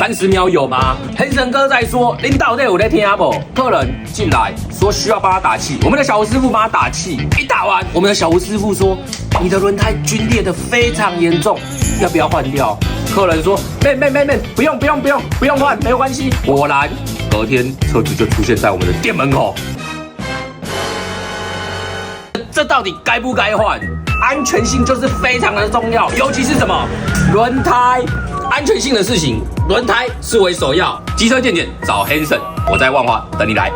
30秒有吗？黑神哥在说，您到底有在听不？客人进来说需要帮他打气，我们的小吴师傅帮他打气，一打完，我们的小吴师傅说，你的轮胎皲裂的非常严重，要不要换掉？客人说，妹，不用换，没有关系。果然，隔天车子就出现在我们的店门口。这到底该不该换？安全性就是非常的重要，尤其是什么轮胎安全性的事情，轮胎视为首要。机车健检找 Hanson， 我在万华等你来。